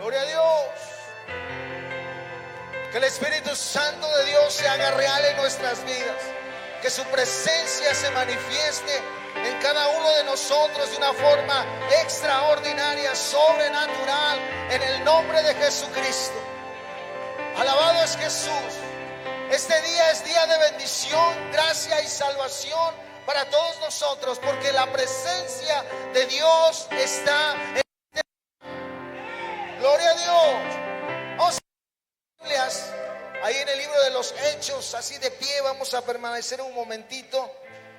Gloria a Dios. Que el Espíritu Santo de Dios se haga real en nuestras vidas. Que su presencia se manifieste en cada uno de nosotros de una forma extraordinaria, sobrenatural, en el nombre de Jesucristo. Alabado es Jesús. Este día es día de bendición, gracia y salvación para todos nosotros, porque la presencia de Dios está en este día. Gloria a Dios. Vamos a Biblias, ahí en el libro de los Hechos, así de pie, vamos a permanecer un momentito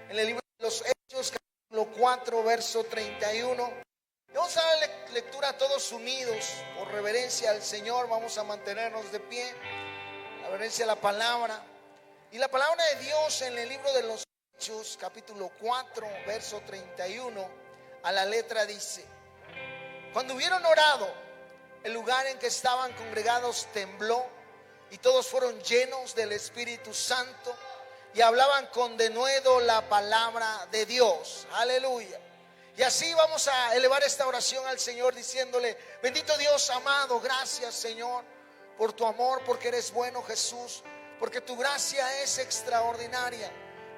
en el libro de los Hechos, capítulo 4, verso 31. Vamos a dar lectura todos unidos, por reverencia al Señor. Vamos a mantenernos de pie, reverencia a la palabra. Y la palabra de Dios en el libro de los Hechos, capítulo 4, verso 31, a la letra dice: cuando hubieron orado, el lugar en que estaban congregados tembló, y todos fueron llenos del Espíritu Santo y hablaban con denuedo la palabra de Dios. Aleluya. Y así vamos a elevar esta oración al Señor diciéndole: bendito Dios amado, gracias Señor por tu amor, porque eres bueno, Jesús, porque tu gracia es extraordinaria,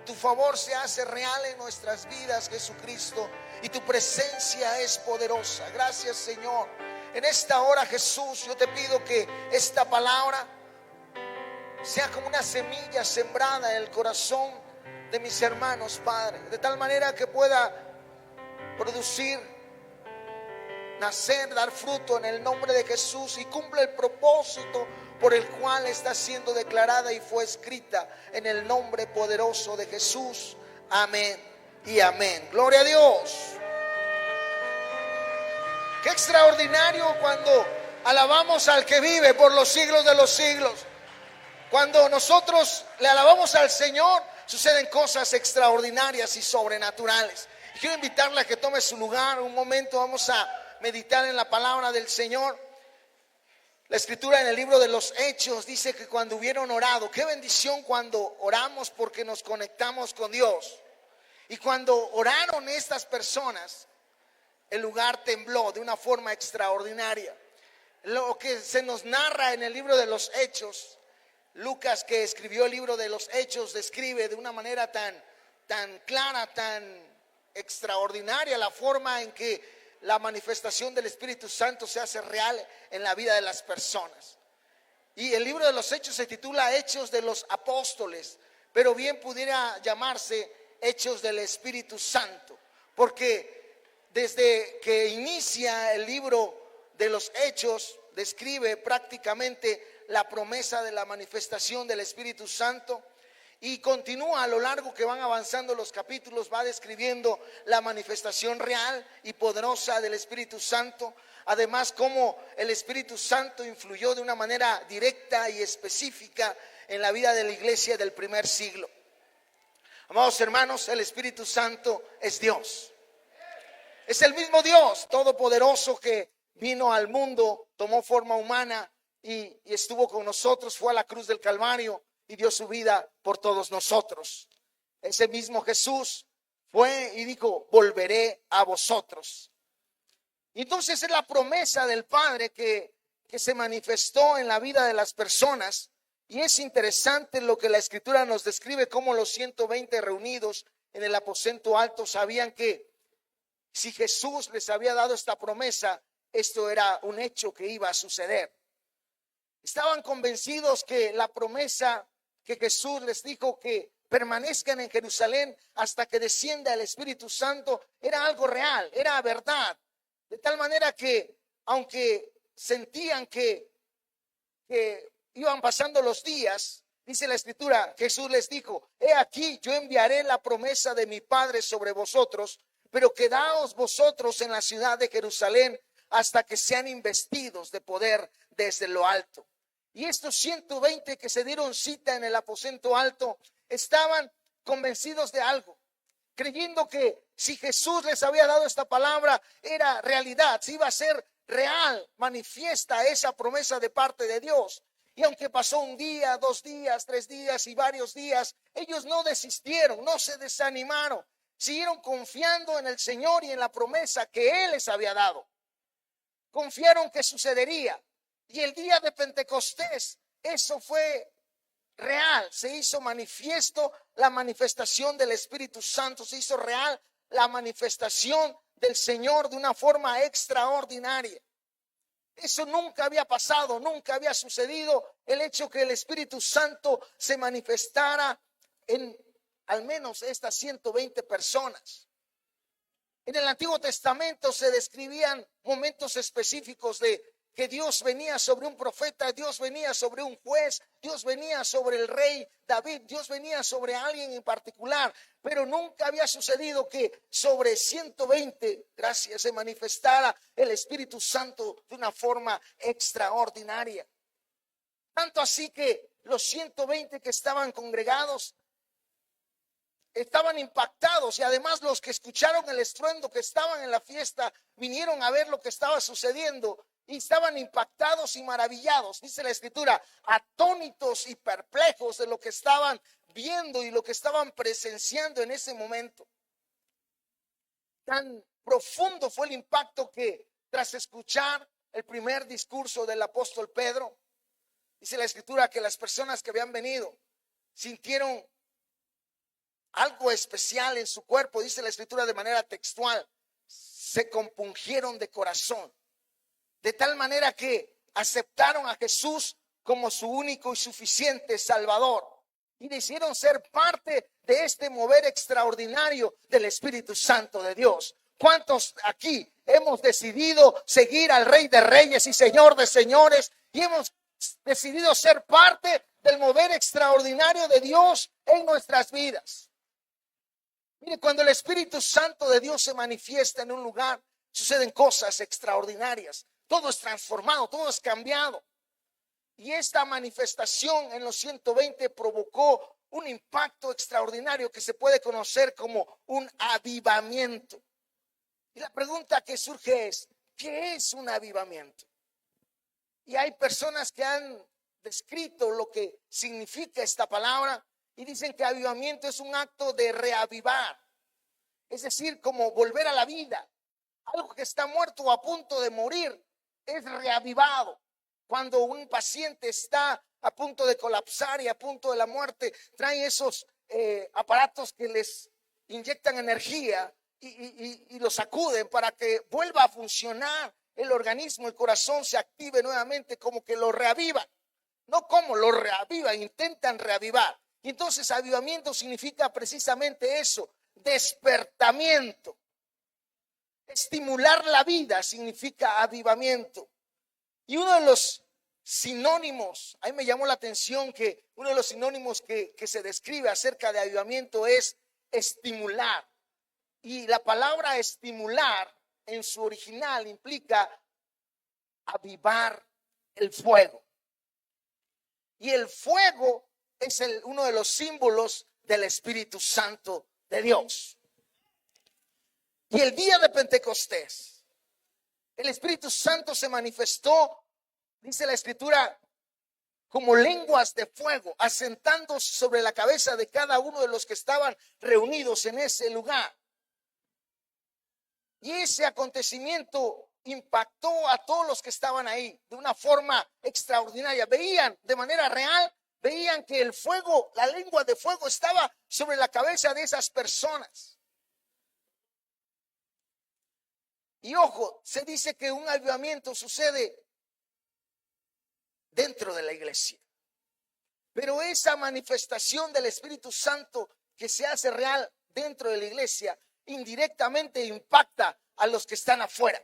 tu favor se hace real en nuestras vidas, Jesucristo, y tu presencia es poderosa. Gracias Señor. En esta hora, Jesús, yo te pido que esta palabra sea como una semilla sembrada en el corazón de mis hermanos, Padre, de tal manera que pueda producir, nacer, dar fruto en el nombre de Jesús, y cumple el propósito por el cual está siendo declarada y fue escrita, en el nombre poderoso de Jesús. Amén y amén. Gloria a Dios. Qué extraordinario cuando alabamos al que vive por los siglos de los siglos. Cuando nosotros le alabamos al Señor, suceden cosas extraordinarias y sobrenaturales. Y quiero invitarle a que tome su lugar un momento. Vamos a meditar en la palabra del Señor. La escritura en el libro de los Hechos dice que cuando hubieron orado, qué bendición cuando oramos, porque nos conectamos con Dios. Y cuando oraron estas personas, el lugar tembló de una forma extraordinaria. Lo que se nos narra en el libro de los Hechos, Lucas, que escribió el libro de los Hechos, describe de una manera tan clara, tan extraordinaria la forma en que la manifestación del Espíritu Santo se hace real en la vida de las personas. Y el libro de los Hechos se titula Hechos de los Apóstoles, pero bien pudiera llamarse Hechos del Espíritu Santo, porque desde que inicia el libro de los Hechos describe prácticamente la promesa de la manifestación del Espíritu Santo, y continúa a lo largo que van avanzando los capítulos, va describiendo la manifestación real y poderosa del Espíritu Santo. Además, cómo el Espíritu Santo influyó de una manera directa y específica en la vida de la iglesia del primer siglo. Amados hermanos, el Espíritu Santo es Dios. Es el mismo Dios todopoderoso que vino al mundo, tomó forma humana y estuvo con nosotros, fue a la cruz del Calvario y dio su vida por todos nosotros. Ese mismo Jesús fue y dijo: volveré a vosotros. Y entonces es la promesa del Padre que se manifestó en la vida de las personas. Y es interesante lo que la Escritura nos describe, cómo los 120 reunidos en el aposento alto sabían que si Jesús les había dado esta promesa, esto era un hecho que iba a suceder. Estaban convencidos que la promesa que Jesús les dijo, que permanezcan en Jerusalén hasta que descienda el Espíritu Santo, era algo real, era verdad. De tal manera que, aunque sentían que iban pasando los días, dice la Escritura, Jesús les dijo: he aquí, yo enviaré la promesa de mi Padre sobre vosotros, pero quedaos vosotros en la ciudad de Jerusalén hasta que sean investidos de poder desde lo alto. Y estos 120 que se dieron cita en el aposento alto estaban convencidos de algo, creyendo que si Jesús les había dado esta palabra era realidad, si iba a ser real, manifiesta esa promesa de parte de Dios. Y aunque pasó un día, 2 días, 3 días y varios días, ellos no desistieron, no se desanimaron, siguieron confiando en el Señor y en la promesa que Él les había dado. confiaron que sucedería. Y el día de Pentecostés, eso fue real, se hizo manifiesto la manifestación del Espíritu Santo, se hizo real la manifestación del Señor de una forma extraordinaria. Eso nunca había pasado, nunca había sucedido, el hecho que el Espíritu Santo se manifestara en al menos estas 120 personas. En el Antiguo Testamento se describían momentos específicos de que Dios venía sobre un profeta, Dios venía sobre un juez, Dios venía sobre el rey David, Dios venía sobre alguien en particular, pero nunca había sucedido que sobre 120, gracias, se manifestara el Espíritu Santo de una forma extraordinaria. Tanto así que los 120 que estaban congregados estaban impactados, y además los que escucharon el estruendo, que estaban en la fiesta, vinieron a ver lo que estaba sucediendo y estaban impactados y maravillados, dice la Escritura, atónitos y perplejos de lo que estaban viendo y lo que estaban presenciando en ese momento. Tan profundo fue el impacto que tras escuchar el primer discurso del apóstol Pedro, dice la Escritura que las personas que habían venido sintieron algo especial en su cuerpo, dice la Escritura de manera textual, se compungieron de corazón, de tal manera que aceptaron a Jesús como su único y suficiente Salvador y decidieron ser parte de este mover extraordinario del Espíritu Santo de Dios. ¿Cuántos aquí hemos decidido seguir al Rey de Reyes y Señor de Señores y hemos decidido ser parte del mover extraordinario de Dios en nuestras vidas? Mire, cuando el Espíritu Santo de Dios se manifiesta en un lugar, suceden cosas extraordinarias. Todo es transformado, todo es cambiado. Y esta manifestación en los 120 provocó un impacto extraordinario que se puede conocer como un avivamiento. Y la pregunta que surge es, ¿qué es un avivamiento? Y hay personas que han descrito lo que significa esta palabra y dicen que avivamiento es un acto de reavivar, es decir, como volver a la vida. Algo que está muerto o a punto de morir es reavivado. Cuando un paciente está a punto de colapsar y a punto de la muerte, traen esos aparatos que les inyectan energía y los sacuden para que vuelva a funcionar el organismo, el corazón se active nuevamente, como que lo reavivan. No como lo reavivan, intentan reavivar. Y entonces avivamiento significa precisamente eso, despertamiento. Estimular la vida significa avivamiento. Y uno de los sinónimos, ahí me llamó la atención que uno de los sinónimos que se describe acerca de avivamiento es estimular. Y la palabra estimular en su original implica avivar el fuego. Y el fuego es uno de los símbolos del Espíritu Santo de Dios. Y el día de Pentecostés, el Espíritu Santo se manifestó, dice la Escritura, como lenguas de fuego, asentándose sobre la cabeza de cada uno de los que estaban reunidos en ese lugar. Y ese acontecimiento impactó a todos los que estaban ahí de una forma extraordinaria. Veían de manera real, veían que el fuego, la lengua de fuego estaba sobre la cabeza de esas personas. Y ojo, se dice que un avivamiento sucede dentro de la iglesia. Pero esa manifestación del Espíritu Santo que se hace real dentro de la iglesia, indirectamente impacta a los que están afuera.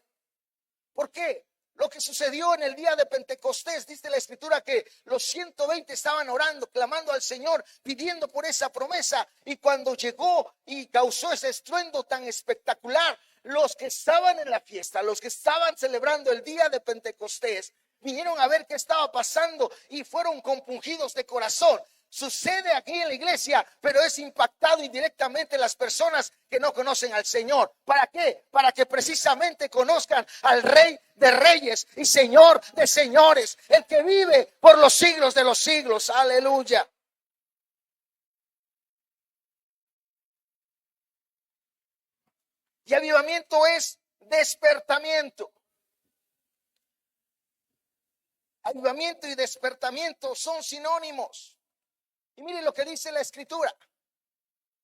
¿Por qué? Lo que sucedió en el día de Pentecostés, dice la Escritura que los 120 estaban orando, clamando al Señor, pidiendo por esa promesa. Y cuando llegó y causó ese estruendo tan espectacular, los que estaban en la fiesta, los que estaban celebrando el día de Pentecostés, vinieron a ver qué estaba pasando y fueron compungidos de corazón. Sucede aquí en la iglesia, pero es impactado indirectamente las personas que no conocen al Señor. ¿Para qué? Para que precisamente conozcan al Rey de Reyes y Señor de Señores, el que vive por los siglos de los siglos. Aleluya. Y avivamiento es despertamiento. Avivamiento y despertamiento son sinónimos. Y mire lo que dice la Escritura.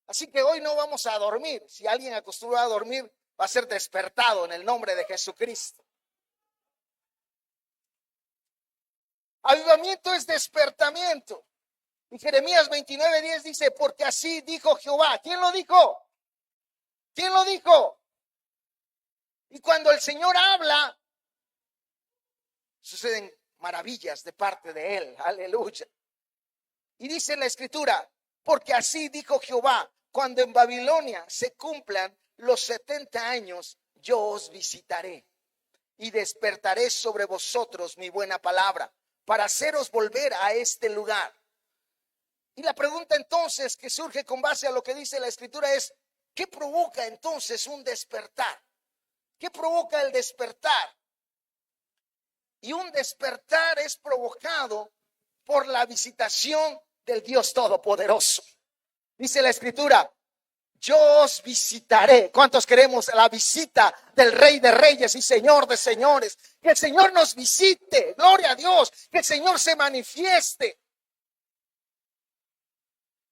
Así que hoy no vamos a dormir. Si alguien acostumbra a dormir, va a ser despertado en el nombre de Jesucristo. Avivamiento es despertamiento. Y Jeremías 29:10 dice, porque así dijo Jehová. ¿Quién lo dijo? ¿Quién lo dijo? Y cuando el Señor habla, suceden maravillas de parte de Él. Aleluya. Y dice la Escritura, porque así dijo Jehová, cuando en Babilonia se cumplan los 70 años, yo os visitaré y despertaré sobre vosotros mi buena palabra para haceros volver a este lugar. Y la pregunta entonces que surge con base a lo que dice la Escritura es, ¿qué provoca entonces un despertar? ¿Qué provoca el despertar? Y un despertar es provocado por la visitación del Dios Todopoderoso. Dice la Escritura, yo os visitaré. ¿Cuántos queremos la visita del Rey de Reyes y Señor de Señores? Que el Señor nos visite, gloria a Dios, que el Señor se manifieste.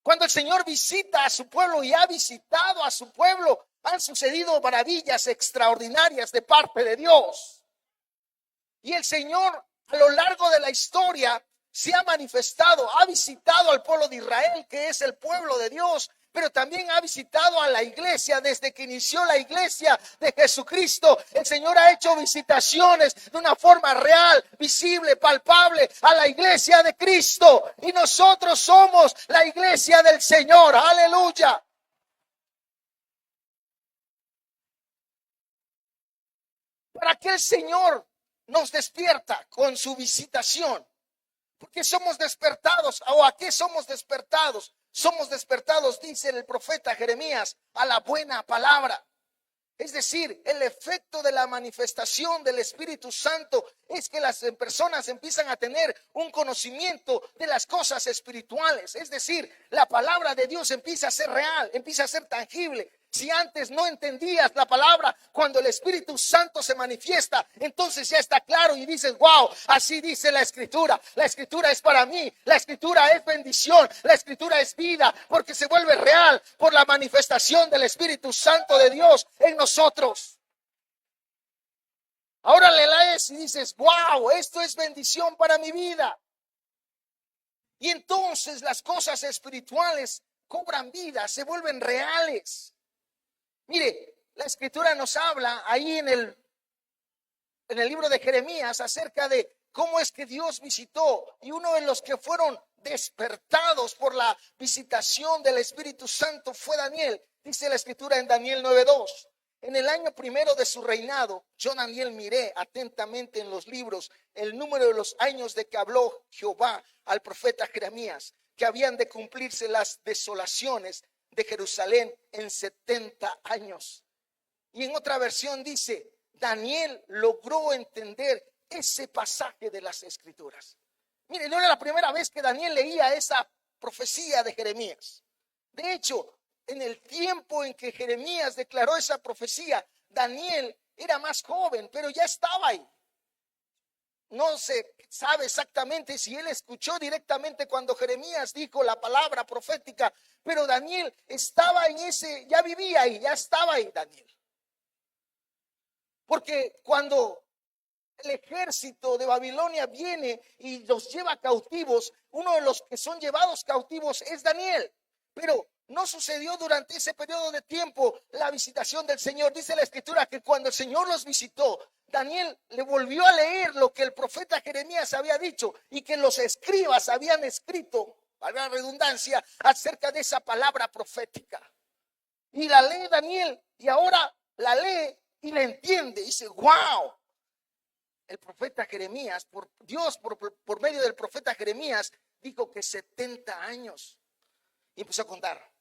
Cuando el Señor visita a su pueblo y ha visitado a su pueblo, han sucedido maravillas extraordinarias de parte de Dios. Y el Señor a lo largo de la historia se ha manifestado, ha visitado al pueblo de Israel, que es el pueblo de Dios, pero también ha visitado a la iglesia desde que inició la iglesia de Jesucristo. El Señor ha hecho visitaciones de una forma real, visible, palpable a la iglesia de Cristo. Y nosotros somos la iglesia del Señor. Aleluya. ¿Para qué el Señor nos despierta con su visitación? Porque somos despertados. ¿O a qué somos despertados? Somos despertados, dice el profeta Jeremías, a la buena palabra. Es decir, el efecto de la manifestación del Espíritu Santo es que las personas empiezan a tener un conocimiento de las cosas espirituales. Es decir, la palabra de Dios empieza a ser real, empieza a ser tangible. Si antes no entendías la palabra, cuando el Espíritu Santo se manifiesta, entonces ya está claro y dices, wow, así dice la Escritura. La Escritura es para mí, la Escritura es bendición, la Escritura es vida, porque se vuelve real por la manifestación del Espíritu Santo de Dios en nosotros. Ahora le lees y dices, wow, esto es bendición para mi vida. Y entonces las cosas espirituales cobran vida, se vuelven reales. Mire, la Escritura nos habla ahí en el libro de Jeremías acerca de cómo es que Dios visitó, y uno de los que fueron despertados por la visitación del Espíritu Santo fue Daniel. Dice la Escritura en Daniel 9:2. En el año primero de su reinado, yo Daniel miré atentamente en los libros el número de los años de que habló Jehová al profeta Jeremías, que habían de cumplirse las desolaciones de Jerusalén en 70 años. Y en otra versión dice, Daniel logró entender ese pasaje de las Escrituras. Mire, no era la primera vez que Daniel leía esa profecía de Jeremías. De hecho, en el tiempo en que Jeremías declaró esa profecía, Daniel era más joven, pero ya estaba ahí. No se sabe exactamente si él escuchó directamente cuando Jeremías dijo la palabra profética, pero Daniel estaba en ya vivía ahí, ya estaba ahí Daniel. Porque cuando el ejército de Babilonia viene y los lleva cautivos, uno de los que son llevados cautivos es Daniel. Pero no sucedió durante ese periodo de tiempo la visitación del Señor. Dice la Escritura que cuando el Señor los visitó, Daniel le volvió a leer lo que el profeta Jeremías había dicho y que los escribas habían escrito, valga la redundancia, acerca de esa palabra profética. Y la lee Daniel y ahora la lee y la entiende. Y dice, wow, el profeta Jeremías, Dios por medio del profeta Jeremías dijo que 70 años. Y empezó a contar.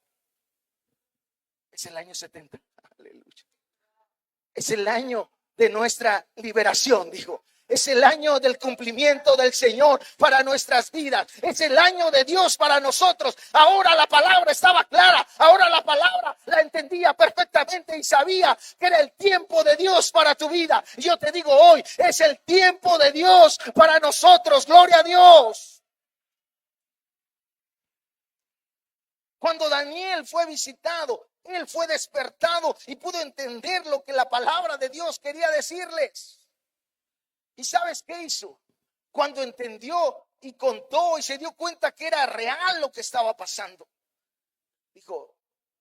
Es el año 70. Aleluya. Es el año de nuestra liberación, dijo. Es el año del cumplimiento del Señor para nuestras vidas. Es el año de Dios para nosotros. Ahora la palabra estaba clara. Ahora la palabra la entendía perfectamente y sabía que era el tiempo de Dios para tu vida. Yo te digo hoy, es el tiempo de Dios para nosotros. Gloria a Dios. Cuando Daniel fue visitado, él fue despertado y pudo entender lo que la palabra de Dios quería decirles. ¿Y sabes qué hizo? Cuando entendió y contó y se dio cuenta que era real lo que estaba pasando, dijo,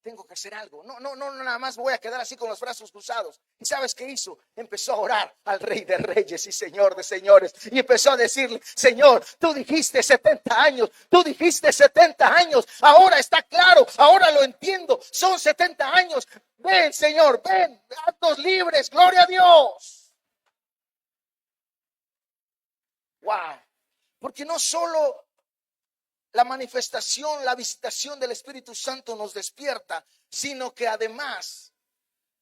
tengo que hacer algo. No, nada más voy a quedar así con los brazos cruzados. ¿Y sabes qué hizo? Empezó a orar al Rey de Reyes y Señor de Señores. Y empezó a decirle, Señor, tú dijiste 70 años. Tú dijiste 70 años. Ahora está claro. Ahora lo entiendo. Son 70 años. Ven, Señor, ven. Haznos libres. Gloria a Dios. Wow. Porque no solo la manifestación, la visitación del Espíritu Santo nos despierta, sino que además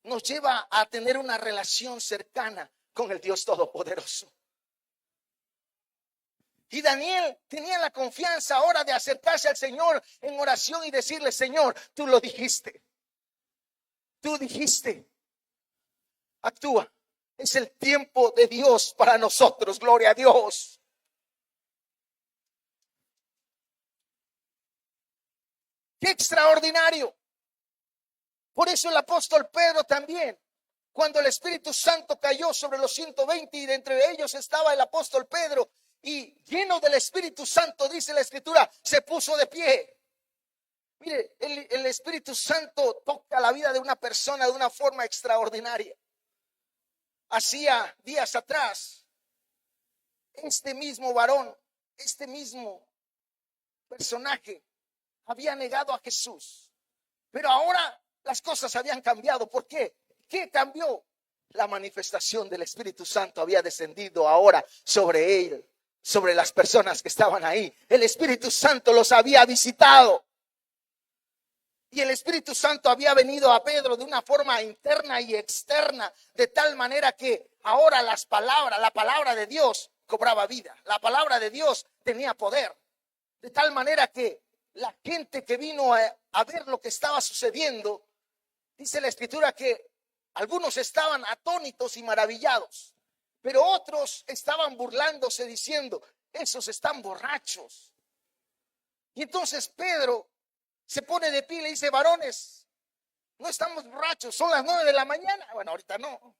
nos lleva a tener una relación cercana con el Dios Todopoderoso. Y Daniel tenía la confianza ahora de acercarse al Señor en oración y decirle, Señor, tú lo dijiste. Tú dijiste. Actúa. Es el tiempo de Dios para nosotros. Gloria a Dios. ¡Qué extraordinario! Por eso el apóstol Pedro también, cuando el Espíritu Santo cayó sobre los 120 y de entre ellos estaba el apóstol Pedro, y lleno del Espíritu Santo, dice la Escritura, se puso de pie. Mire, el Espíritu Santo toca la vida de una persona de una forma extraordinaria. Hacía días atrás, este mismo varón, este mismo personaje, había negado a Jesús, pero ahora las cosas habían cambiado. ¿Por qué? ¿Qué cambió? La manifestación del Espíritu Santo había descendido ahora sobre él, sobre las personas que estaban ahí. El Espíritu Santo los había visitado y el Espíritu Santo había venido a Pedro de una forma interna y externa, de tal manera que ahora la palabra de Dios cobraba vida. La palabra de Dios tenía poder, de tal manera que la gente que vino a ver lo que estaba sucediendo, dice la Escritura que algunos estaban atónitos y maravillados, pero otros estaban burlándose diciendo, esos están borrachos. Y entonces Pedro se pone de pie y le dice, varones, no estamos borrachos, son las 9 de la mañana. Bueno, ahorita no.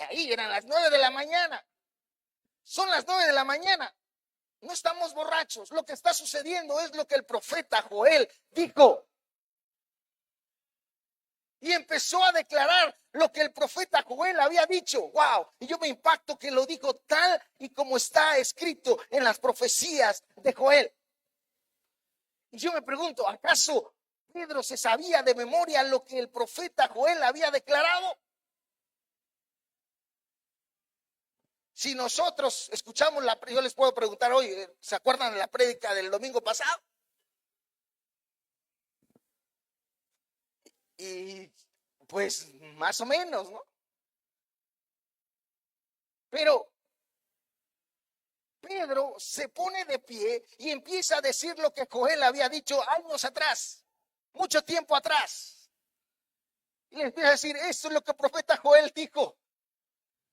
Ahí eran las 9 de la mañana. Son las 9 de la mañana. No estamos borrachos. Lo que está sucediendo es lo que el profeta Joel dijo. Y empezó a declarar lo que el profeta Joel había dicho. Wow. Y yo me impacto que lo dijo tal y como está escrito en las profecías de Joel. Y yo me pregunto, ¿acaso Pedro se sabía de memoria lo que el profeta Joel había declarado? Si nosotros escuchamos yo les puedo preguntar hoy, ¿se acuerdan de la prédica del domingo pasado? Y pues más o menos, ¿no? Pero Pedro se pone de pie y empieza a decir lo que Joel había dicho años atrás, mucho tiempo atrás. Y le empieza a decir, esto es lo que el profeta Joel dijo.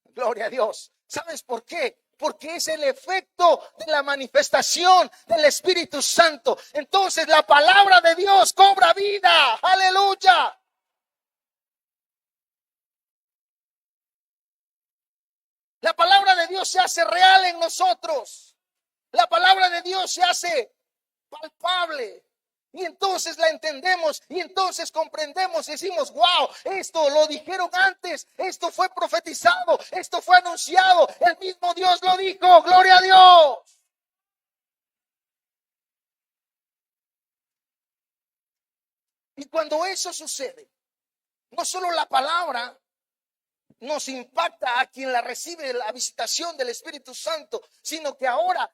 Gloria a Dios. ¿Sabes por qué? Porque es el efecto de la manifestación del Espíritu Santo. Entonces la palabra de Dios cobra vida. Aleluya. La palabra de Dios se hace real en nosotros. La palabra de Dios se hace palpable. Y entonces la entendemos y entonces comprendemos y decimos, wow, esto lo dijeron antes, esto fue profetizado, esto fue anunciado, el mismo Dios lo dijo, gloria a Dios. Y cuando eso sucede, no solo la palabra nos impacta a quien la recibe, la visitación del Espíritu Santo, sino que ahora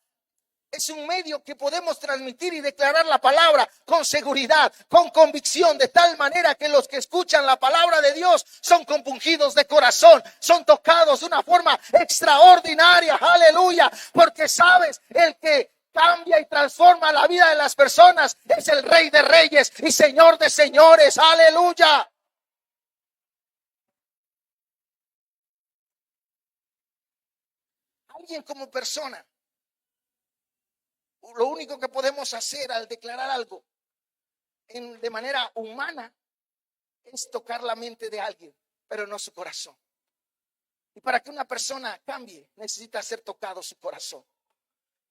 es un medio que podemos transmitir y declarar la palabra con seguridad, con convicción, de tal manera que los que escuchan la palabra de Dios son compungidos de corazón, son tocados de una forma extraordinaria, aleluya, porque sabes, el que cambia y transforma la vida de las personas es el Rey de Reyes y Señor de Señores, aleluya. Alguien como persona, lo único que podemos hacer al declarar algo de manera humana es tocar la mente de alguien, pero no su corazón. Y para que una persona cambie, necesita ser tocado su corazón.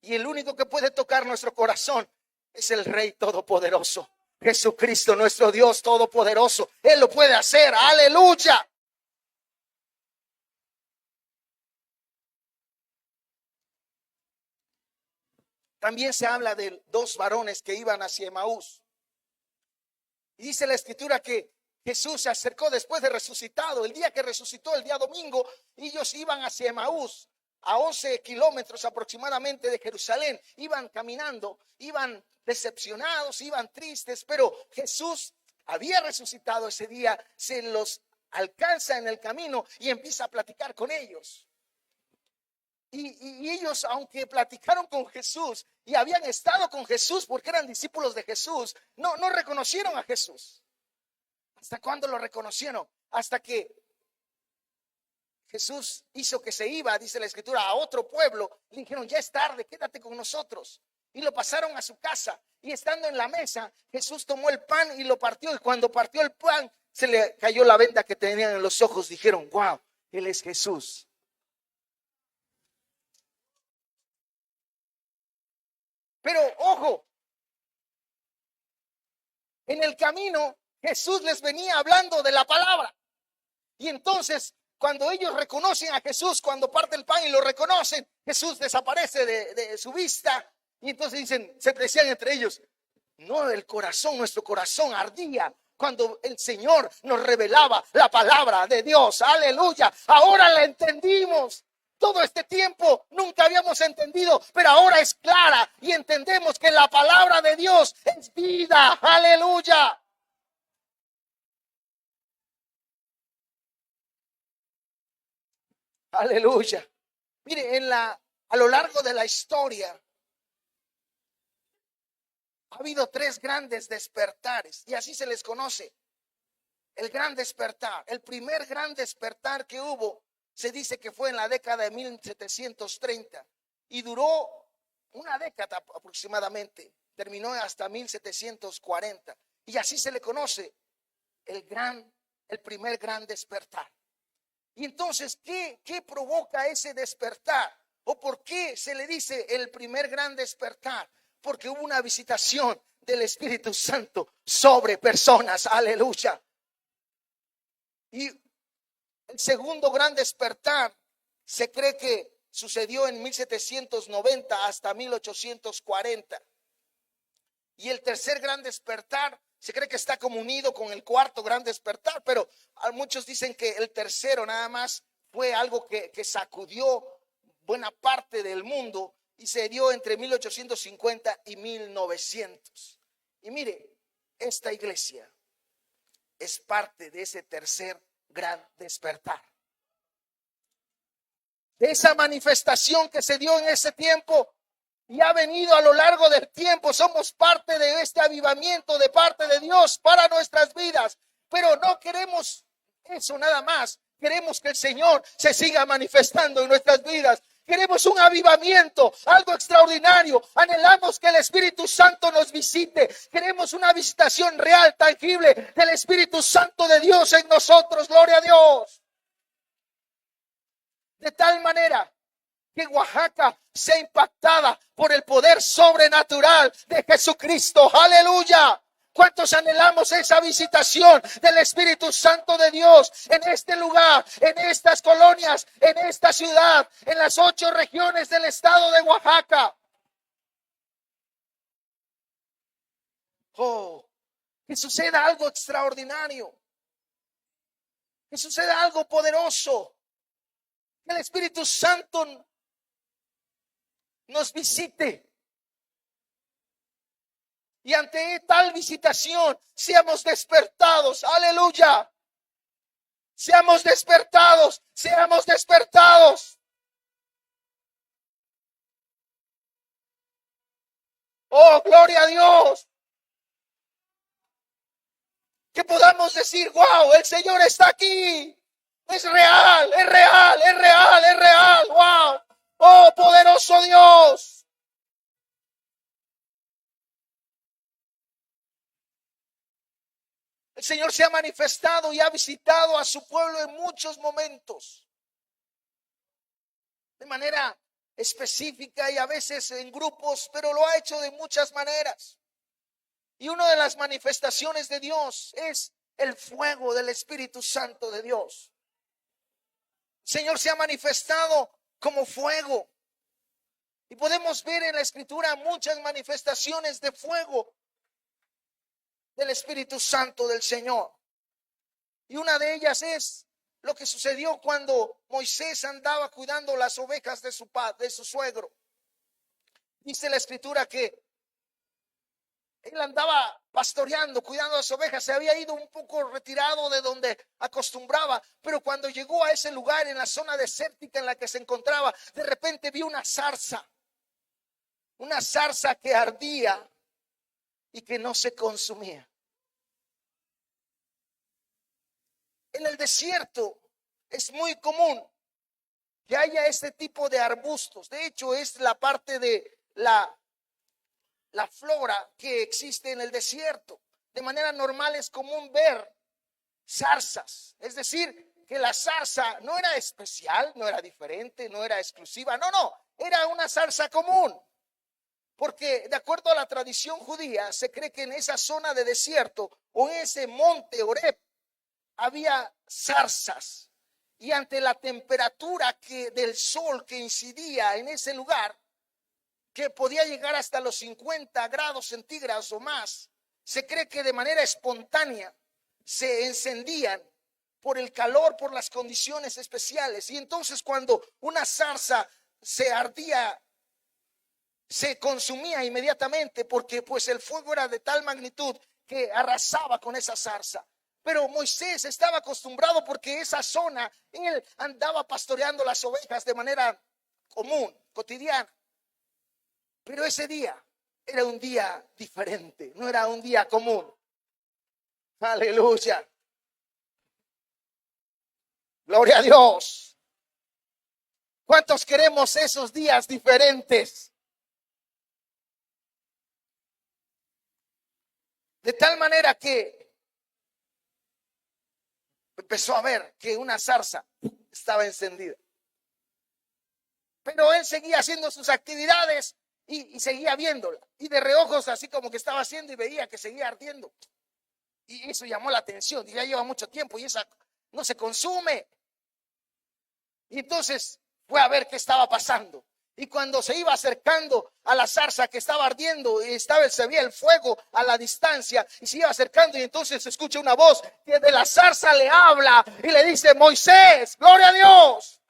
Y el único que puede tocar nuestro corazón es el Rey Todopoderoso, Jesucristo, nuestro Dios Todopoderoso. Él lo puede hacer, aleluya. También se habla de dos varones que iban hacia Emaús. Y dice la escritura que Jesús se acercó después de resucitado. El día que resucitó, el día domingo, ellos iban hacia Emaús, a 11 kilómetros aproximadamente de Jerusalén. Iban caminando, iban decepcionados, iban tristes, pero Jesús había resucitado ese día, se los alcanza en el camino y empieza a platicar con ellos. Y ellos, aunque platicaron con Jesús y habían estado con Jesús porque eran discípulos de Jesús, no reconocieron a Jesús. ¿Hasta cuándo lo reconocieron? Hasta que Jesús hizo que se iba, dice la escritura, a otro pueblo. Le dijeron, ya es tarde, quédate con nosotros. Y lo pasaron a su casa. Y estando en la mesa, Jesús tomó el pan y lo partió. Y cuando partió el pan, se le cayó la venda que tenían en los ojos. Dijeron, wow, Él es Jesús. Pero ojo, en el camino Jesús les venía hablando de la palabra. Y entonces, cuando ellos reconocen a Jesús, cuando parte el pan y lo reconocen, Jesús desaparece de su vista. Y entonces dicen, se decían entre ellos, no, el corazón, nuestro corazón ardía cuando el Señor nos revelaba la palabra de Dios. Aleluya, ahora la entendimos. Todo este tiempo nunca habíamos entendido, pero ahora es clara y entendemos que la palabra de Dios es vida. Aleluya. Aleluya. Mire, a lo largo de la historia ha habido tres grandes despertares y así se les conoce. El gran despertar, el primer gran despertar que hubo, se dice que fue en la década de 1730 y duró una década aproximadamente, terminó hasta 1740 y así se le conoce el primer gran despertar. Y entonces, ¿qué provoca ese despertar? ¿O por qué se le dice el primer gran despertar? Porque hubo una visitación del Espíritu Santo sobre personas, aleluya. Y el segundo gran despertar se cree que sucedió en 1790 hasta 1840. Y el tercer gran despertar se cree que está como unido con el cuarto gran despertar, pero muchos dicen que el tercero nada más fue algo que sacudió buena parte del mundo y se dio entre 1850 y 1900. Y mire, esta iglesia es parte de ese tercer gran despertar. De esa manifestación que se dio en ese tiempo y ha venido a lo largo del tiempo. Somos parte de este avivamiento de parte de Dios para nuestras vidas. Pero no queremos eso nada más. Queremos que el Señor se siga manifestando en nuestras vidas. Queremos un avivamiento, algo extraordinario. Anhelamos que el Espíritu Santo nos visite. Queremos una visitación real, tangible del Espíritu Santo de Dios en nosotros. Gloria a Dios. De tal manera que Oaxaca sea impactada por el poder sobrenatural de Jesucristo. Aleluya. ¿Cuántos anhelamos esa visitación del Espíritu Santo de Dios en este lugar, en estas colonias, en esta ciudad, en las 8 regiones del estado de Oaxaca? Oh, que suceda algo extraordinario, que suceda algo poderoso, que el Espíritu Santo nos visite Y ante tal visitación, seamos despertados. Aleluya. Seamos despertados, seamos despertados. Oh, gloria a Dios. Que podamos decir, wow, el Señor está aquí. Es real, es real, es real, es real. Wow. Oh, poderoso Dios. El Señor se ha manifestado y ha visitado a su pueblo en muchos momentos. De manera específica y a veces en grupos, pero lo ha hecho de muchas maneras. Y una de las manifestaciones de Dios es el fuego del Espíritu Santo de Dios. El Señor se ha manifestado como fuego. Y podemos ver en la Escritura muchas manifestaciones de fuego del Espíritu Santo del Señor. Y una de ellas es lo que sucedió cuando Moisés andaba cuidando las ovejas de su padre, de su suegro. Dice la Escritura que él andaba pastoreando, cuidando las ovejas, se había ido un poco retirado de donde acostumbraba, pero cuando llegó a ese lugar en la zona desértica en la que se encontraba, de repente vio una zarza que ardía y que no se consumía. En el desierto es muy común que haya este tipo de arbustos. De hecho, es la parte de la flora que existe en el desierto. De manera normal es común ver zarzas. Es decir, que la zarza no era especial, no era diferente, no era exclusiva. No, era una zarza común. Porque de acuerdo a la tradición judía, se cree que en esa zona de desierto o en ese monte Oreb había zarzas. Y ante la temperatura del sol que incidía en ese lugar, que podía llegar hasta los 50 grados centígrados o más, se cree que de manera espontánea se encendían por el calor, por las condiciones especiales. Y entonces cuando una zarza se ardía, se consumía inmediatamente, porque pues el fuego era de tal magnitud que arrasaba con esa zarza. Pero Moisés estaba acostumbrado, porque esa zona, él andaba pastoreando las ovejas de manera común, cotidiana. Pero ese día era un día diferente, no era un día común. Aleluya. Gloria a Dios. ¿Cuántos queremos esos días diferentes? De tal manera que empezó a ver que una zarza estaba encendida. Pero él seguía haciendo sus actividades y seguía viéndola. Y de reojos, así como que estaba haciendo, y veía que seguía ardiendo. Y eso llamó la atención. Y ya lleva mucho tiempo y esa no se consume. Y entonces fue a ver qué estaba pasando. Y cuando se iba acercando a la zarza que estaba ardiendo, y se veía el fuego a la distancia, y se iba acercando, y entonces se escucha una voz que de la zarza le habla y le dice: Moisés, gloria a Dios.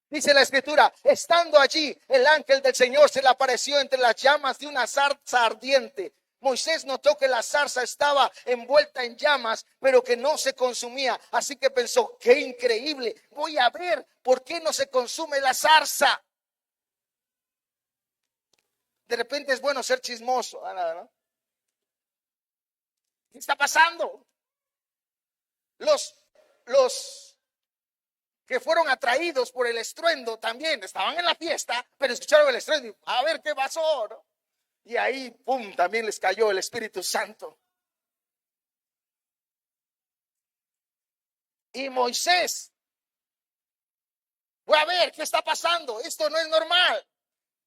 Dice la Escritura, estando allí, el ángel del Señor se le apareció entre las llamas de una zarza ardiente. Moisés notó que la zarza estaba envuelta en llamas, pero que no se consumía. Así que pensó: qué increíble, voy a ver por qué no se consume la zarza. De repente es bueno ser chismoso, ¿no? ¿Qué está pasando? Los que fueron atraídos por el estruendo también estaban en la fiesta, pero escucharon el estruendo y a ver qué pasó, ¿no? Y ahí, pum, también les cayó el Espíritu Santo. Y Moisés fue a ver qué está pasando. Esto no es normal.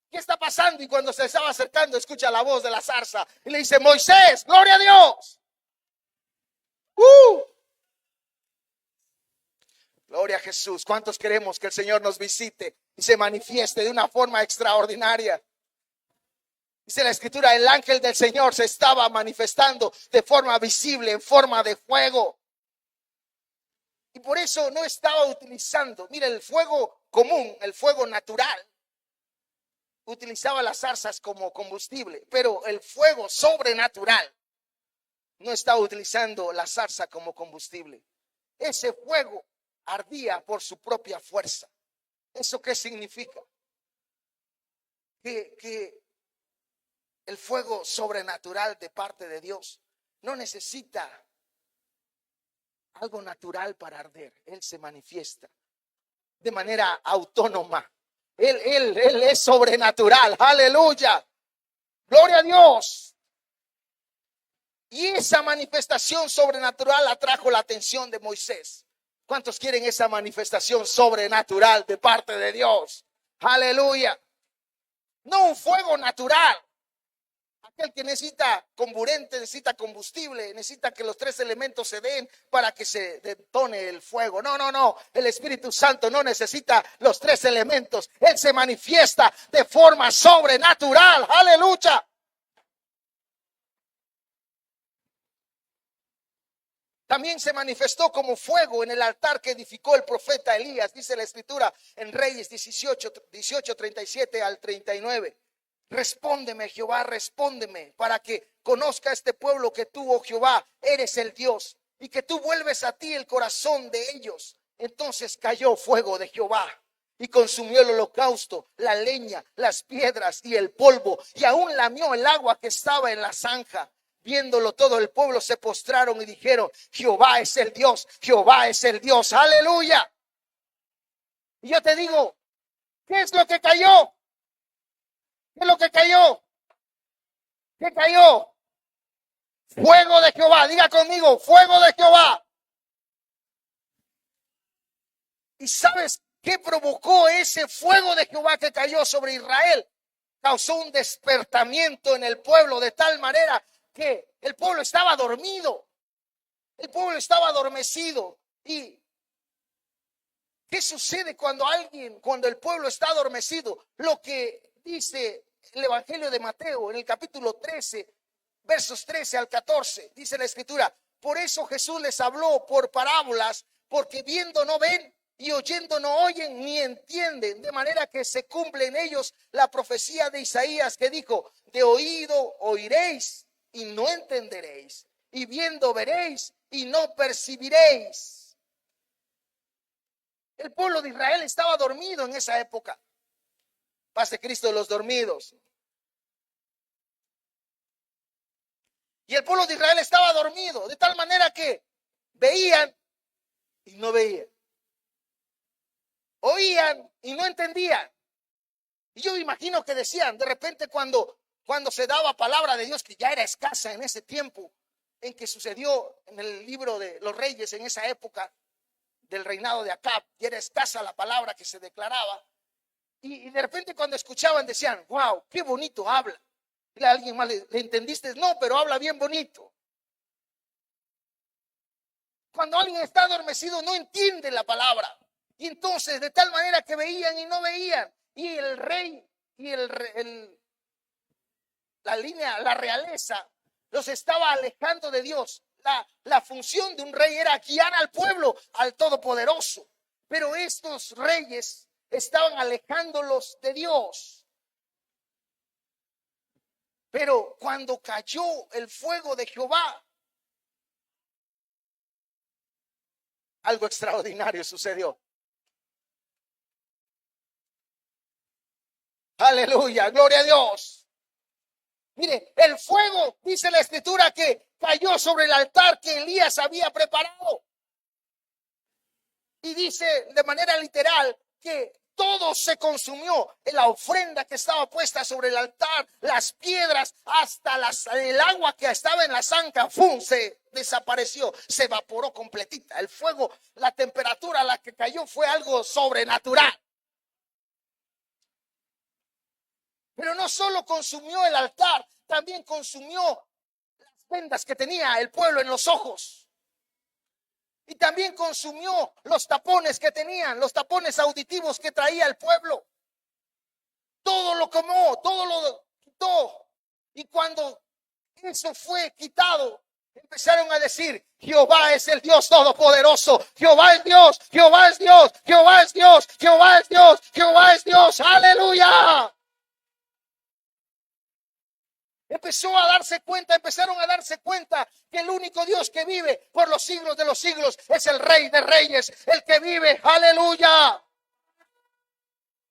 ¿Qué está pasando? Y cuando se estaba acercando, escucha la voz de la zarza y le dice: Moisés, gloria a Dios. Gloria a Jesús. ¿Cuántos queremos que el Señor nos visite y se manifieste de una forma extraordinaria? Dice la Escritura, el ángel del Señor se estaba manifestando de forma visible, en forma de fuego. Y por eso no estaba utilizando, mire, el fuego común, el fuego natural, utilizaba las zarzas como combustible, pero el fuego sobrenatural no estaba utilizando la zarza como combustible. Ese fuego ardía por su propia fuerza. ¿Eso qué significa? Que el fuego sobrenatural de parte de Dios no necesita algo natural para arder. Él se manifiesta de manera autónoma. Él es sobrenatural. Aleluya. Gloria a Dios. Y esa manifestación sobrenatural atrajo la atención de Moisés. ¿Cuántos quieren esa manifestación sobrenatural de parte de Dios? Aleluya. No un fuego natural. Aquel que necesita comburente, necesita combustible, necesita que los tres elementos se den para que se detone el fuego. No. El Espíritu Santo no necesita los tres elementos. Él se manifiesta de forma sobrenatural. Aleluya. También se manifestó como fuego en el altar que edificó el profeta Elías. Dice la Escritura en Reyes 18, 37 al 39. Respóndeme, Jehová, respóndeme, para que conozca este pueblo que tú, oh Jehová, eres el Dios, y que tú vuelves a ti el corazón de ellos. Entonces cayó fuego de Jehová y consumió el holocausto, la leña, las piedras y el polvo, y aún lamió el agua que estaba en la zanja. Viéndolo todo el pueblo se postraron y dijeron: Jehová es el Dios, Jehová es el Dios. Aleluya. Y yo te digo, ¿qué es lo que cayó? ¿Qué es lo que cayó? ¿Qué cayó? Fuego de Jehová. Diga conmigo, fuego de Jehová. ¿Y sabes qué provocó ese fuego de Jehová que cayó sobre Israel? Causó un despertamiento en el pueblo de tal manera que el pueblo estaba dormido. El pueblo estaba adormecido. ¿Y qué sucede cuando el pueblo está adormecido? Lo que dice el Evangelio de Mateo en el capítulo 13, versos 13 al 14, dice la Escritura: por eso Jesús les habló por parábolas, porque viendo no ven y oyendo no oyen ni entienden, de manera que se cumple en ellos la profecía de Isaías que dijo: de oído oiréis y no entenderéis, y viendo veréis y no percibiréis. El pueblo de Israel estaba dormido en esa época. Paz de Cristo de los dormidos. Y el pueblo de Israel estaba dormido, de tal manera que veían y no veían, oían y no entendían. Y yo imagino que decían, de repente cuando se daba palabra de Dios, que ya era escasa en ese tiempo en que sucedió en el libro de los reyes, en esa época del reinado de Acab, ya era escasa la palabra que se declaraba. Y de repente cuando escuchaban decían: wow, qué bonito habla. Y a alguien más le entendiste: no, pero habla bien bonito. Cuando alguien está adormecido no entiende la palabra. Y entonces de tal manera que veían y no veían. Y el rey y la realeza los estaba alejando de Dios. La función de un rey era guiar al pueblo al Todopoderoso. Pero estos reyes estaban alejándolos de Dios. Pero cuando cayó el fuego de Jehová, algo extraordinario sucedió. Aleluya, gloria a Dios. Mire, el fuego, dice la Escritura, que cayó sobre el altar que Elías había preparado. Y dice de manera literal que todo se consumió, en la ofrenda que estaba puesta sobre el altar, las piedras, hasta el agua que estaba en la zanja, ¡fum!, se desapareció, se evaporó completita. El fuego, la temperatura a la que cayó fue algo sobrenatural. Pero no solo consumió el altar, también consumió las vendas que tenía el pueblo en los ojos. Y también consumió los tapones que tenían, los tapones auditivos que traía el pueblo. Todo lo quemó, todo lo quitó. Y cuando eso fue quitado, empezaron a decir: Jehová es el Dios todopoderoso. Jehová es Dios, Jehová es Dios, Jehová es Dios, Jehová es Dios, Jehová es Dios. Aleluya. Empezaron a darse cuenta que el único Dios que vive por los siglos de los siglos es el Rey de Reyes, el que vive, aleluya.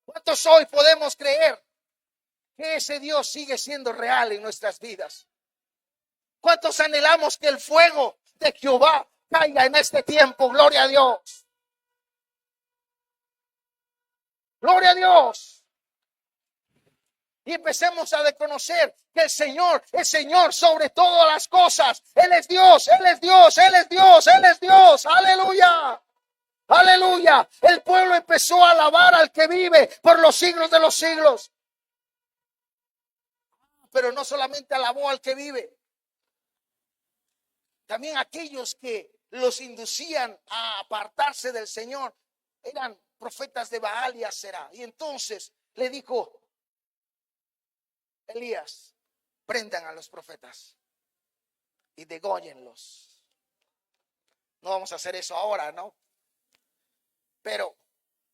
¿Cuántos hoy podemos creer que ese Dios sigue siendo real en nuestras vidas? ¿Cuántos anhelamos que el fuego de Jehová caiga en este tiempo? Gloria a Dios. Gloria a Dios. Y empecemos a reconocer que el Señor es Señor sobre todas las cosas. Él es Dios, Él es Dios, Él es Dios, Él es Dios. Aleluya. Aleluya. El pueblo empezó a alabar al que vive por los siglos de los siglos. Pero no solamente alabó al que vive. También aquellos que los inducían a apartarse del Señor eran profetas de Baal y Aserá. Y entonces le dijo Elías: prendan a los profetas y dególlenlos. No vamos a hacer eso ahora, ¿no? Pero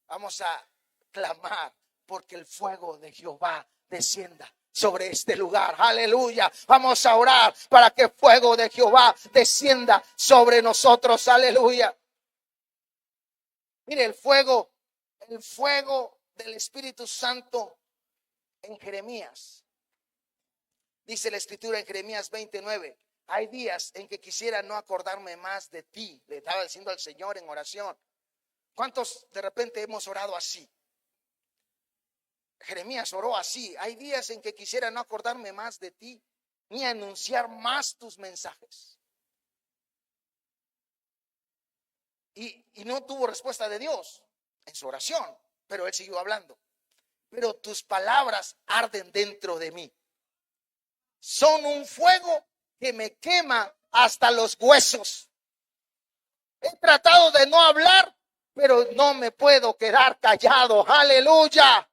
vamos a clamar porque el fuego de Jehová descienda sobre este lugar. Aleluya. Vamos a orar para que el fuego de Jehová descienda sobre nosotros. Aleluya. Mire, el fuego del Espíritu Santo en Jeremías. Dice la Escritura en Jeremías 29: hay días en que quisiera no acordarme más de ti. Le estaba diciendo al Señor en oración. ¿Cuántos de repente hemos orado así? Jeremías oró así: hay días en que quisiera no acordarme más de ti, ni anunciar más tus mensajes. Y no tuvo respuesta de Dios en su oración, pero él siguió hablando. Pero tus palabras arden dentro de mí. Son un fuego que me quema hasta los huesos. He tratado de no hablar, pero no me puedo quedar callado. Aleluya.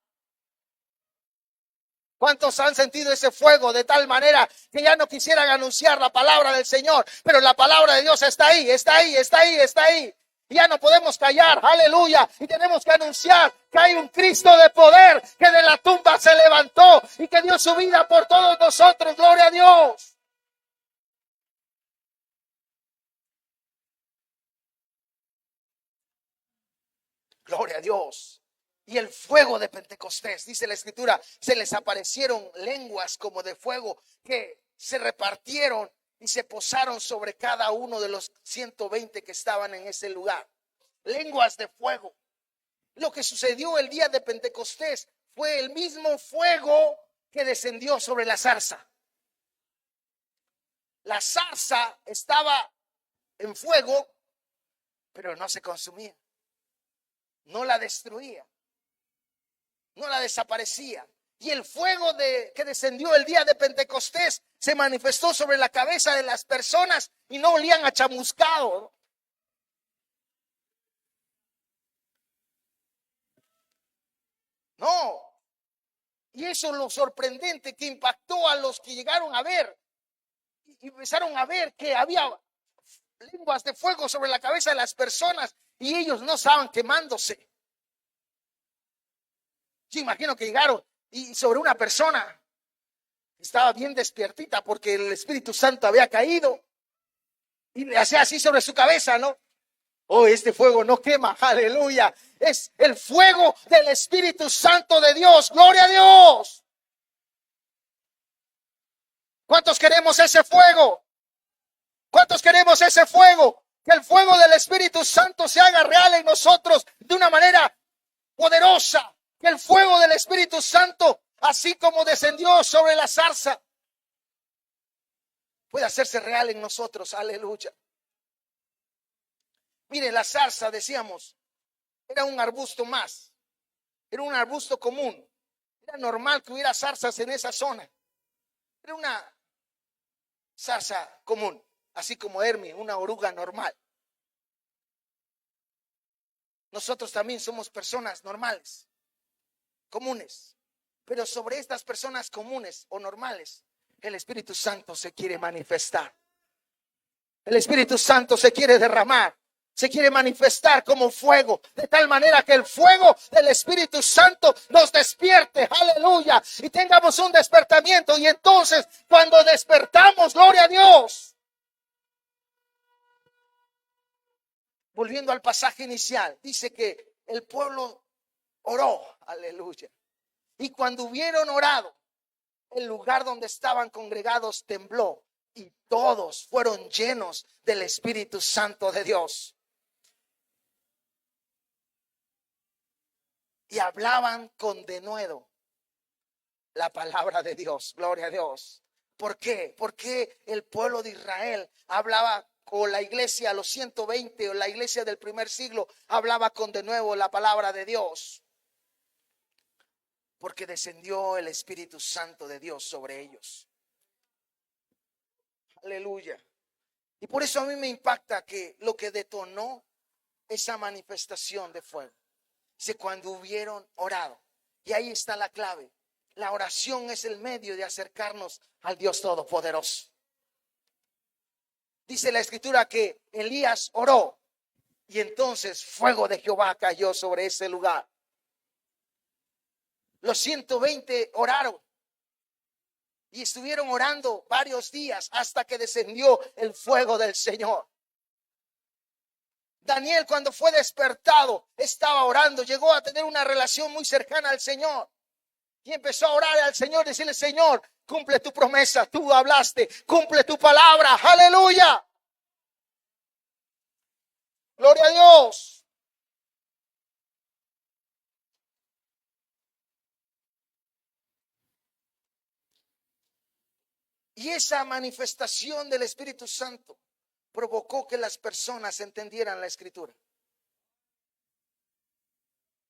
¿Cuántos han sentido ese fuego de tal manera que ya no quisieran anunciar la palabra del Señor? Pero la palabra de Dios está ahí, está ahí, está ahí, está ahí. Y ya no podemos callar, aleluya. Y tenemos que anunciar que hay un Cristo de poder que de la tumba se levantó y que dio su vida por todos nosotros. Gloria a Dios. Gloria a Dios. Y el fuego de Pentecostés, dice la Escritura, se les aparecieron lenguas como de fuego que se repartieron y se posaron sobre cada uno de los 120 que estaban en ese lugar. Lenguas de fuego. Lo que sucedió el día de Pentecostés fue el mismo fuego que descendió sobre la zarza. La zarza estaba en fuego, pero no se consumía. No la destruía. No la desaparecía. Y el fuego que descendió el día de Pentecostés se manifestó sobre la cabeza de las personas y no olían a chamuscado. No. Y eso es lo sorprendente que impactó a los que llegaron a ver. Y empezaron a ver que había lenguas de fuego sobre la cabeza de las personas y ellos no estaban quemándose. Yo imagino que llegaron y sobre una persona estaba bien despiertita porque el Espíritu Santo había caído y le hacía así sobre su cabeza, ¿no? Oh, este fuego no quema, aleluya. Es el fuego del Espíritu Santo de Dios, gloria a Dios. ¿Cuántos queremos ese fuego? ¿Cuántos queremos ese fuego? Que el fuego del Espíritu Santo se haga real en nosotros de una manera poderosa. Que el fuego del Espíritu Santo, así como descendió sobre la zarza, puede hacerse real en nosotros. Aleluya. Mire, la zarza, decíamos, era un arbusto más. Era un arbusto común. Era normal que hubiera zarzas en esa zona. Era una zarza común, así como Hermia, una oruga normal. Nosotros también somos personas normales, comunes, pero sobre estas personas comunes o normales, el Espíritu Santo se quiere manifestar. El Espíritu Santo se quiere derramar se quiere manifestar como fuego, de tal manera que el fuego del Espíritu Santo nos despierte, aleluya, y tengamos un despertamiento. Y entonces cuando despertamos, gloria a Dios. Volviendo al pasaje inicial, dice que el pueblo oró, aleluya, y cuando hubieron orado, el lugar donde estaban congregados tembló y todos fueron llenos del Espíritu Santo de Dios. Y hablaban con denuedo la palabra de Dios. Gloria a Dios. ¿Por qué? Porque el pueblo de Israel hablaba, o la iglesia, los 120, o la iglesia del primer siglo, hablaba con denuedo la palabra de Dios. Porque descendió el Espíritu Santo de Dios sobre ellos. Aleluya. Y por eso a mí me impacta que lo que detonó esa manifestación de fuego, dice cuando hubieron orado. Y ahí está la clave. La oración es el medio de acercarnos al Dios Todopoderoso. Dice la Escritura que Elías oró y entonces fuego de Jehová cayó sobre ese lugar. Los 120 oraron y estuvieron orando varios días hasta que descendió el fuego del Señor. Daniel, cuando fue despertado, estaba orando, llegó a tener una relación muy cercana al Señor y empezó a orar al Señor, decirle: Señor, cumple tu promesa, tú hablaste, cumple tu palabra, aleluya, gloria a Dios. Y esa manifestación del Espíritu Santo provocó que las personas entendieran la Escritura.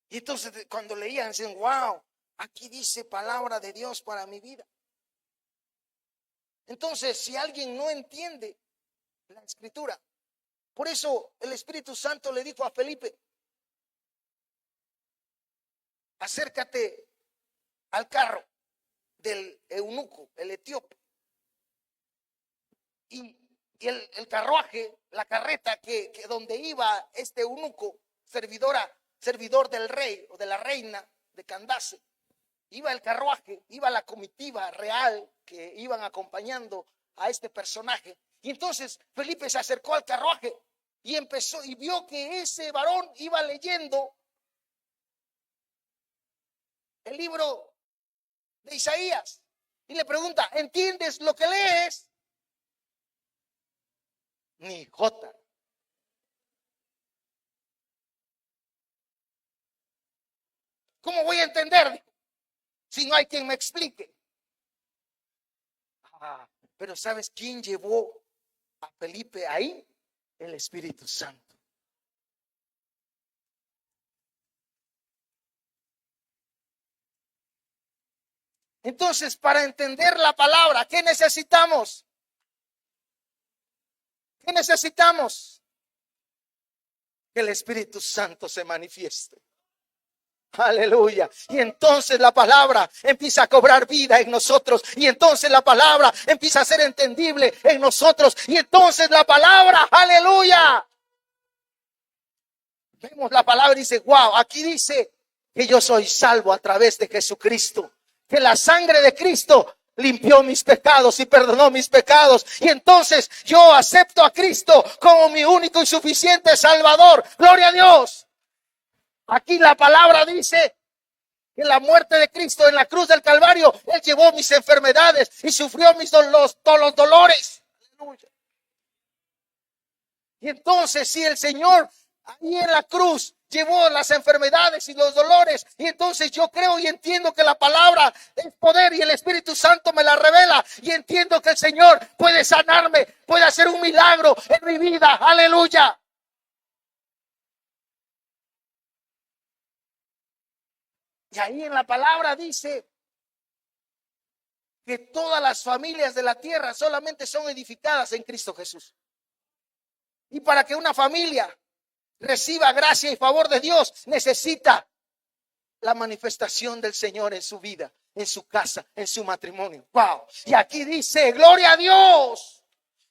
Y entonces cuando leían, decían: wow, aquí dice palabra de Dios para mi vida. Entonces, si alguien no entiende la Escritura, por eso el Espíritu Santo le dijo a Felipe: acércate al carro del eunuco, el etíope. Y el carruaje, la carreta que donde iba este eunuco, servidor del rey o de la reina de Candace, iba el carruaje, iba la comitiva real que iban acompañando a este personaje. Y entonces Felipe se acercó al carruaje y empezó y vio que ese varón iba leyendo el libro de Isaías y le pregunta: ¿entiendes lo que lees? Ni jota. ¿Cómo voy a entender si no hay quien me explique? Pero ¿sabes quién llevó a Felipe ahí? El Espíritu Santo. Entonces, para entender la palabra, ¿qué necesitamos? ¿Qué necesitamos? Que el Espíritu Santo se manifieste. Aleluya. Y entonces la palabra empieza a cobrar vida en nosotros. Y entonces la palabra empieza a ser entendible en nosotros. Y entonces la palabra, aleluya. Vemos la palabra y dice: wow, aquí dice que yo soy salvo a través de Jesucristo. Que la sangre de Cristo limpió mis pecados y perdonó mis pecados. Y entonces yo acepto a Cristo como mi único y suficiente Salvador. Gloria a Dios. Aquí la palabra dice que la muerte de Cristo en la cruz del Calvario, Él llevó mis enfermedades y sufrió todos los dolores. Aleluya. Y entonces si el Señor ahí en la cruz llevó las enfermedades y los dolores, y entonces yo creo y entiendo que la palabra es poder y el Espíritu Santo me la revela, y entiendo que el Señor puede sanarme, puede hacer un milagro en mi vida. Aleluya. Y ahí en la palabra dice que todas las familias de la tierra solamente son edificadas en Cristo Jesús. Y para que una familia reciba gracia y favor de Dios, necesita la manifestación del Señor en su vida, en su casa, en su matrimonio. Wow. Y aquí dice: gloria a Dios.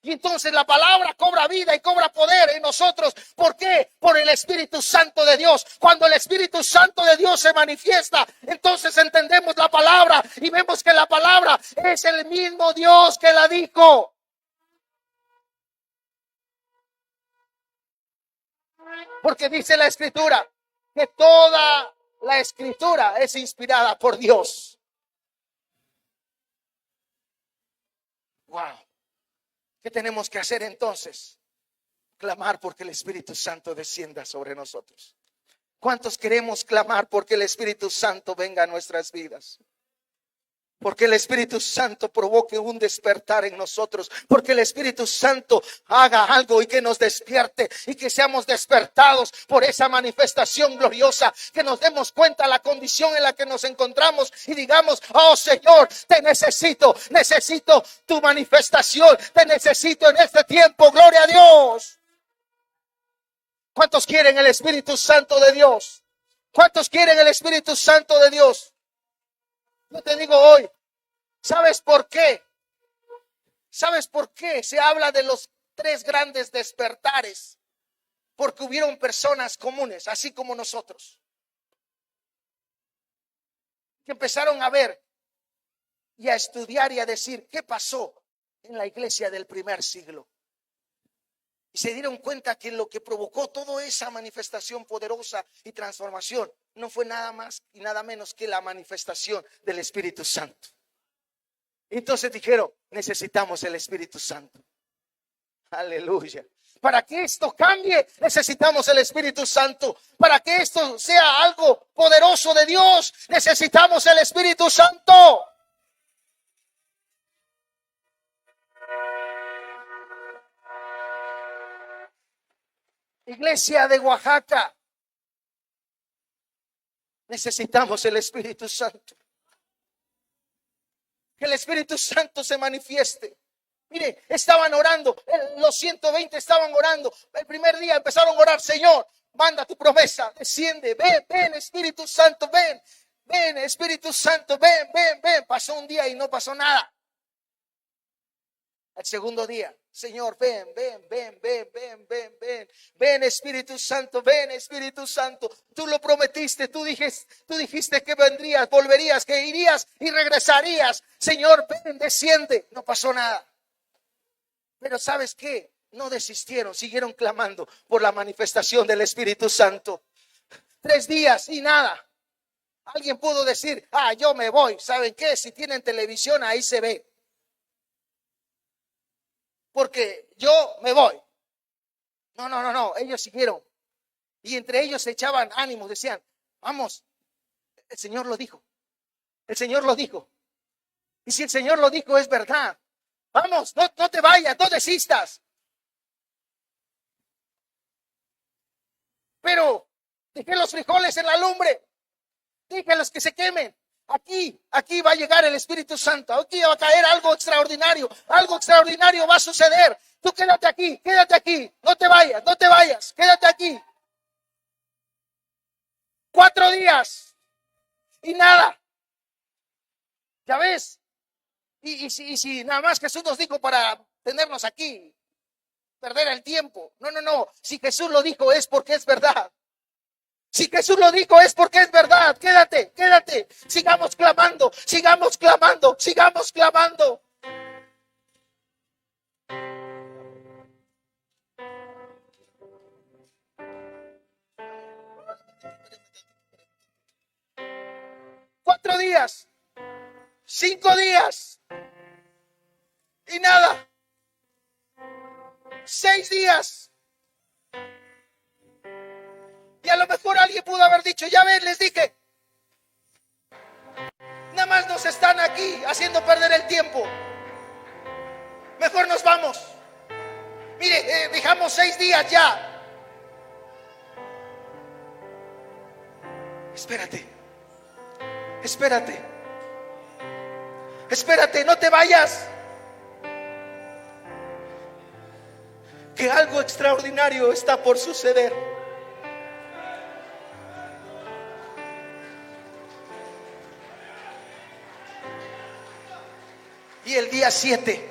Y entonces la palabra cobra vida y cobra poder en nosotros. ¿Por qué? Por el Espíritu Santo de Dios. Cuando el Espíritu Santo de Dios se manifiesta, entonces entendemos la palabra y vemos que la palabra es el mismo Dios que la dijo. Porque dice la Escritura que toda la Escritura es inspirada por Dios. Wow. ¿Qué tenemos que hacer entonces? Clamar porque el Espíritu Santo descienda sobre nosotros. ¿Cuántos queremos clamar porque el Espíritu Santo venga a nuestras vidas? Porque el Espíritu Santo provoque un despertar en nosotros. Porque el Espíritu Santo haga algo y que nos despierte. Y que seamos despertados por esa manifestación gloriosa. Que nos demos cuenta de la condición en la que nos encontramos. Y digamos, oh Señor, te necesito. Necesito tu manifestación. Te necesito en este tiempo. Gloria a Dios. ¿Cuántos quieren el Espíritu Santo de Dios? ¿Cuántos quieren el Espíritu Santo de Dios? Yo te digo hoy, ¿sabes por qué? ¿Sabes por qué se habla de los 3 grandes despertares? Porque hubieron personas comunes, así como nosotros, que empezaron a ver y a estudiar y a decir qué pasó en la iglesia del primer siglo. Y se dieron cuenta que lo que provocó toda esa manifestación poderosa y transformación no fue nada más y nada menos que la manifestación del Espíritu Santo. Entonces dijeron, necesitamos el Espíritu Santo. Aleluya. Para que esto cambie, necesitamos el Espíritu Santo. Para que esto sea algo poderoso de Dios, necesitamos el Espíritu Santo. Iglesia de Oaxaca, necesitamos el Espíritu Santo. Que el Espíritu Santo se manifieste. Mire, estaban orando, los 120 estaban orando. El primer día empezaron a orar, Señor, manda tu promesa, desciende, ven Espíritu Santo, ven Espíritu Santo, ven. Pasó un día y no pasó nada. El segundo día, Señor, ven Espíritu Santo, ven Espíritu Santo. Tú lo prometiste, tú dijiste que vendrías, volverías, que irías y regresarías. Señor, ven, desciende. No pasó nada. Pero ¿sabes qué? No desistieron, siguieron clamando por la manifestación del Espíritu Santo. 3 días y nada. Alguien pudo decir, yo me voy. ¿Saben qué? Si tienen televisión, ahí se ve. Porque yo me voy. No, ellos siguieron. Y entre ellos se echaban ánimos, decían, vamos, el Señor lo dijo. El Señor lo dijo. Y si el Señor lo dijo, es verdad. Vamos, no te vayas, no desistas. Pero dejé los frijoles en la lumbre. Déjalos que se quemen. Aquí va a llegar el Espíritu Santo. Aquí va a caer algo extraordinario. Algo extraordinario va a suceder. Tú quédate aquí. No te vayas. Quédate aquí. 4 días. Y nada. ¿Ya ves? Y si nada más Jesús nos dijo para tenernos aquí, perder el tiempo. No. Si Jesús lo dijo es porque es verdad. Si Jesús lo dijo es porque es verdad. Quédate. Sigamos clamando. 4 días. 5 días. Y nada. 6 días. Y a lo mejor alguien pudo haber dicho, ya ven, les dije. Nada más nos están aquí haciendo perder el tiempo. Mejor nos vamos. Mire, dejamos 6 días ya. Espérate, no te vayas. Que algo extraordinario está por suceder. Y el día 7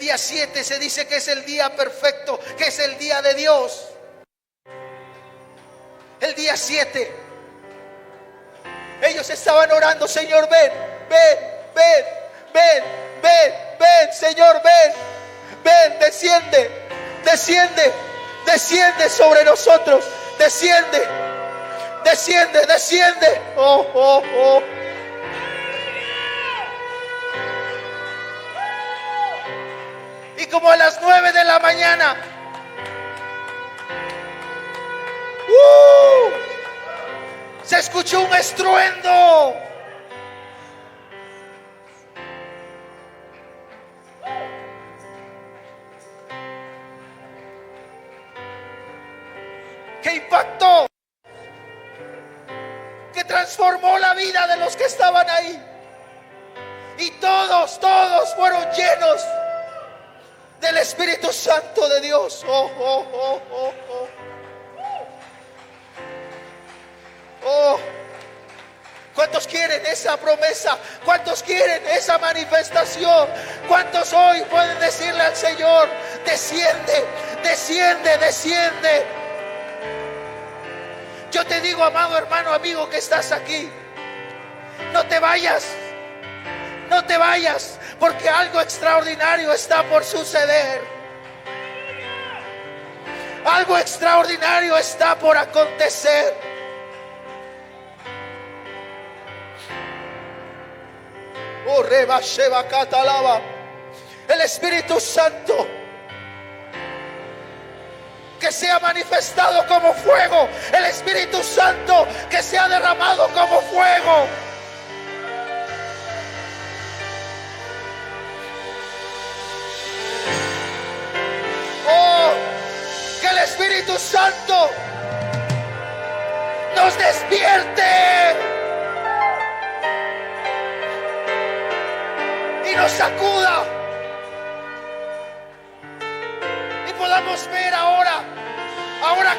día 7 se dice que es el día perfecto, que es el día de Dios. El día 7 ellos estaban orando: Señor, ven, ven, ven, ven, ven, ven, Señor, ven, ven, desciende, desciende, desciende sobre nosotros, desciende, desciende, desciende. Oh, oh, oh. Y como a las 9 de la mañana, se escuchó un estruendo. Que impactó, que transformó la vida de los que estaban ahí. Y todos fueron llenos del Espíritu Santo de Dios. Oh, oh, oh, oh, oh. Oh, ¿cuántos quieren esa promesa? ¿Cuántos quieren esa manifestación? ¿Cuántos hoy pueden decirle al Señor: desciende, desciende, desciende? Yo te digo, amado hermano, amigo que estás aquí, no te vayas, no te vayas, porque algo extraordinario está por suceder. Algo extraordinario está por acontecer. Oh, Reba Sheba Catalaba. El Espíritu Santo que sea manifestado como fuego. El Espíritu Santo que sea derramado como fuego. Oh, que el Espíritu Santo nos despierte y nos sacuda y podamos ver ahora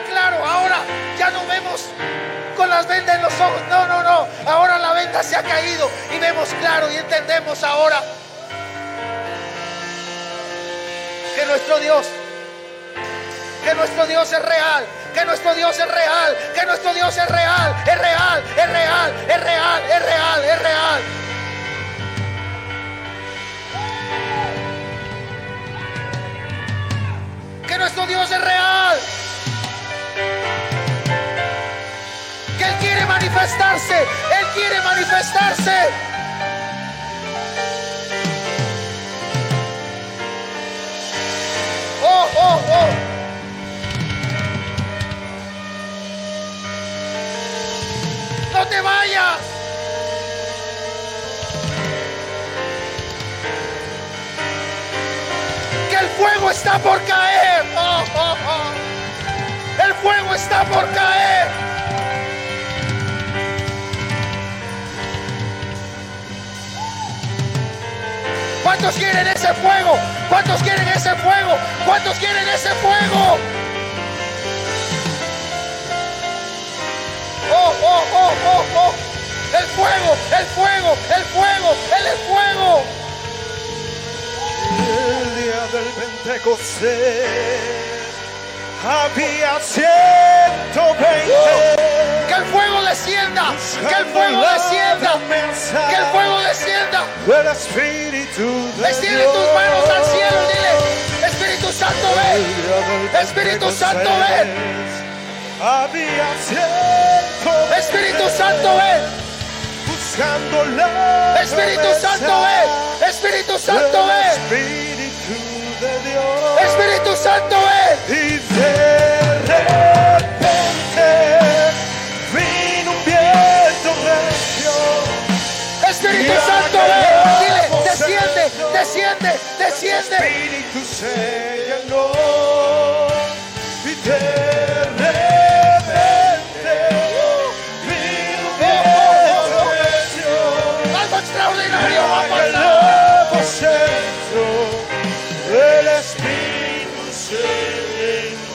claro, ahora ya no vemos con las vendas en los ojos, no, ahora la venda se ha caído y vemos claro y entendemos ahora que nuestro Dios es real, que nuestro Dios es real, que nuestro Dios es real, es real, es real, es real, es real, es real. Que nuestro Dios es real, que Él quiere manifestarse, Él quiere manifestarse. Oh, oh, oh. No te vayas. Que el fuego está por caer. Oh, oh, oh. El fuego está por caer. ¿Cuántos quieren ese fuego? ¿Cuántos quieren ese fuego? ¿Cuántos quieren ese fuego? Oh, oh, oh, oh, oh. El fuego, el fuego, el fuego, el fuego. El día del Pentecostés había 120. Que el fuego descienda, que el fuego descienda, que el fuego descienda. El Espíritu de Extiende Dios. tus manos al cielo y dile: Espíritu Santo, ven. Espíritu Santo, ven. Había 120. Espíritu Santo, ven. Buscando la Espíritu Santo, ven. Espíritu Santo, ven. Espíritu de Dios. Espíritu Santo, ven. Y de repente vino un viento recio. Espíritu Santo, ven. Dile: desciende, desciende, desciende. Espíritu se llenó y de repente vino un viento recio. Algo extraordinario va a En el pasar. aposento el Espíritu se llenó.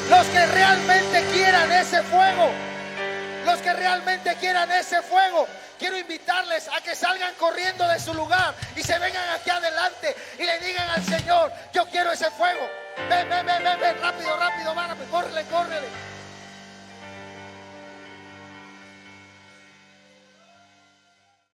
Los que realmente quieran ese fuego, los que realmente quieran ese fuego, quiero invitarles a que salgan corriendo de su lugar y se vengan aquí adelante y le digan al Señor: yo quiero ese fuego. Ven, ven, ven, ven, ven, rápido, rápido, córrele, córrele.